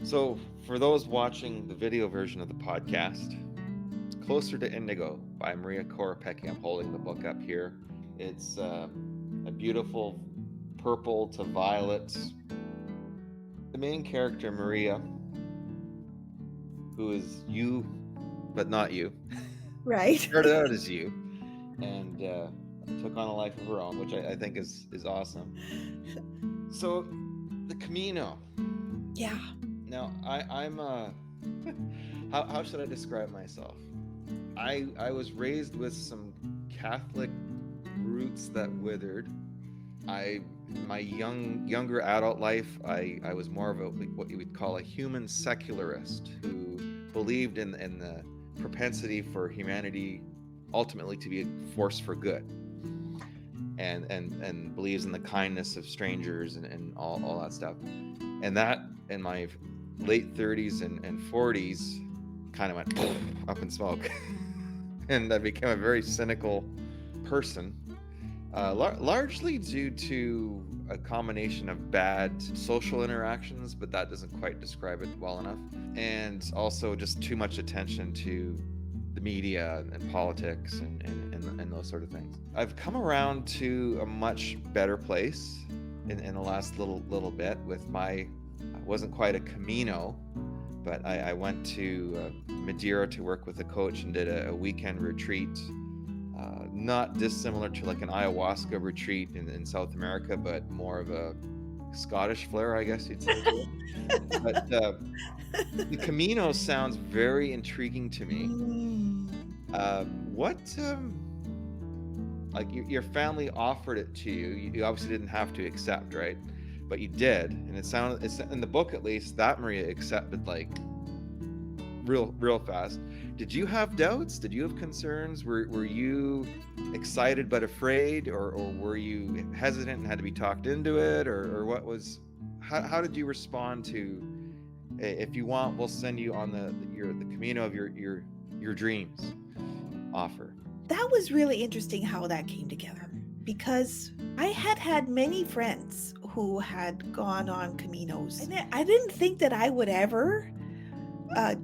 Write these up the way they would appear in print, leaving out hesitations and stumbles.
So, for those watching the video version of the podcast, it's Closer to Indigo by Maria Koropecki. I'm holding the book up here. It's a beautiful purple to violet. The main character, Maria, who is you, but not you, Right. started out as you, and took on a life of her own, which I think is awesome. So, the Camino. Yeah. Now, I'm how should I describe myself? I was raised with some Catholic roots that withered. My younger adult life, I was more of what you would call a human secularist who believed in the propensity for humanity ultimately to be a force for good, and believes in the kindness of strangers and all that stuff. And that in my late 30s and 40s kind of went up in smoke. And I became a very cynical person, largely due to a combination of bad social interactions, but that doesn't quite describe it well enough, and also just too much attention to the media and politics and those sort of things. I've come around to a much better place in the last little bit with my, it wasn't quite a Camino, but I went to Madeira to work with a coach and did a weekend retreat, not dissimilar to like an ayahuasca retreat in South America, but more of a Scottish flair, I guess you'd say. But the Camino sounds very intriguing to me. What like your family offered it to you? You obviously didn't have to accept, right? But you did, and it's in the book at least that Maria accepted like real fast. Did you have doubts? Did you have concerns? Were you excited but afraid, or were you hesitant and had to be talked into it, or what was? How did you respond to? If you want, we'll send you on the Camino of your dreams offer. That was really interesting how that came together, because I had many friends who had gone on Caminos, and I didn't think that I would ever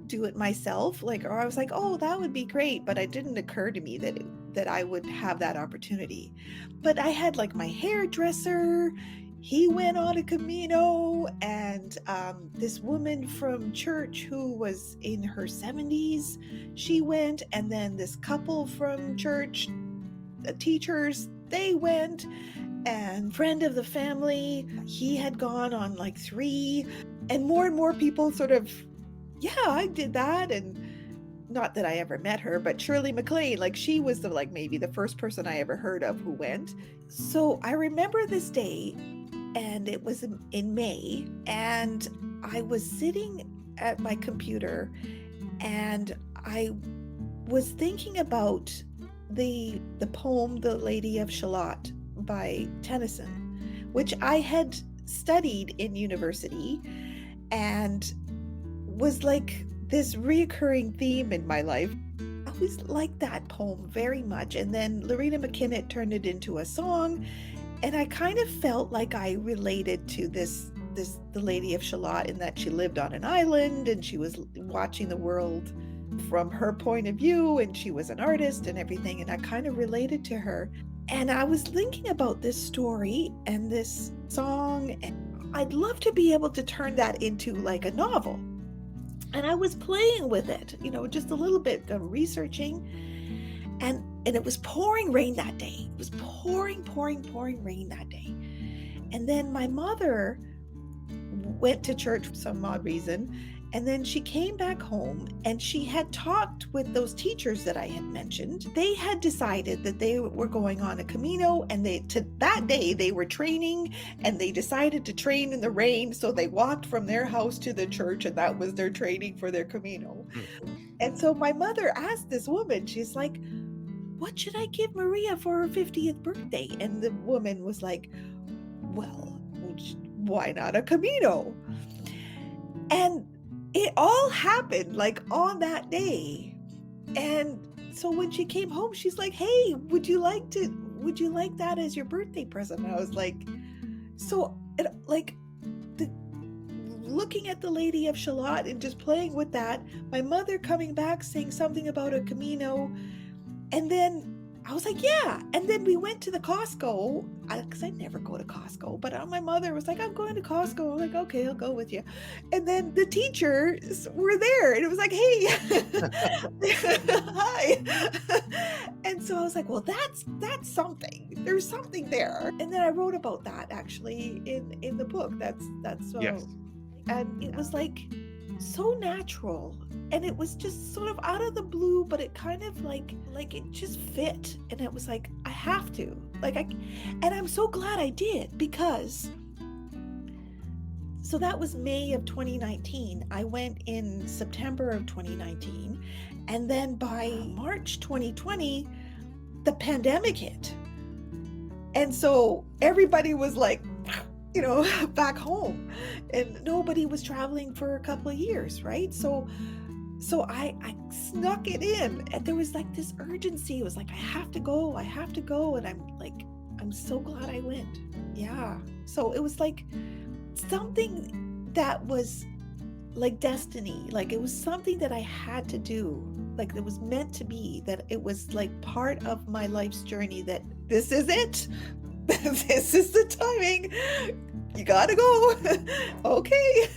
do it myself. Or I was like, oh, that would be great, but it didn't occur to me that I would have that opportunity. But I had like my hairdresser. He went on a Camino, and this woman from church who was in her 70s, she went, and then this couple from church, the teachers, they went, and friend of the family, he had gone on like 3, and more people sort of, yeah, I did that. And not that I ever met her, but Shirley MacLaine, like she was maybe the first person I ever heard of who went. So I remember this day, and it was in May, and I was sitting at my computer, and I was thinking about the poem The Lady of Shalott by Tennyson, which I had studied in university, and was like this reoccurring theme in my life. I always liked that poem very much. And then Lorena McKinnon turned it into a song, and I kind of felt like I related to this the Lady of Shalott, in that she lived on an island and she was watching the world from her point of view, and she was an artist and everything, and I kind of related to her. And I was thinking about this story and this song, and I'd love to be able to turn that into like a novel. And I was playing with it, just a little bit, researching, and it was pouring rain that day. It was pouring rain that day. And then my mother went to church for some odd reason, and then she came back home, and she had talked with those teachers that I had mentioned. They had decided that they were going on a Camino, and that day they were training, and they decided to train in the rain. So they walked from their house to the church, and that was their training for their Camino. And so my mother asked this woman, she's like, what should I give Maria for her 50th birthday? And the woman was like, well, why not a Camino? And it all happened like on that day. And so when she came home, she's like, hey, would you like that as your birthday present? And I was like, so looking at the Lady of Shalott and just playing with that. My mother coming back saying something about a Camino. And then I was like, yeah. And then we went to the Costco, because I never go to Costco, but my mother was like, I'm going to Costco. I'm like, okay, I'll go with you. And then the teachers were there and it was like, hey, hi. And so I was like, well, that's something. There's something there. And then I wrote about that actually in the book. That's Yes. and it was like so natural, and it was just sort of out of the blue, but it kind of like it just fit, and it was like I have to, and I'm so glad I did, because so that was May of 2019. I went in September of 2019, and then by March 2020 the pandemic hit, and so everybody was like, you know, back home, and nobody was traveling for a couple of years, right? So I snuck it in, and there was like this urgency. It was like, I have to go, and I'm so glad I went. Yeah. So it was like something that was like destiny, like it was something that I had to do, like it was meant to be, that it was like part of my life's journey, that this is it. This is the timing. You gotta go. Okay.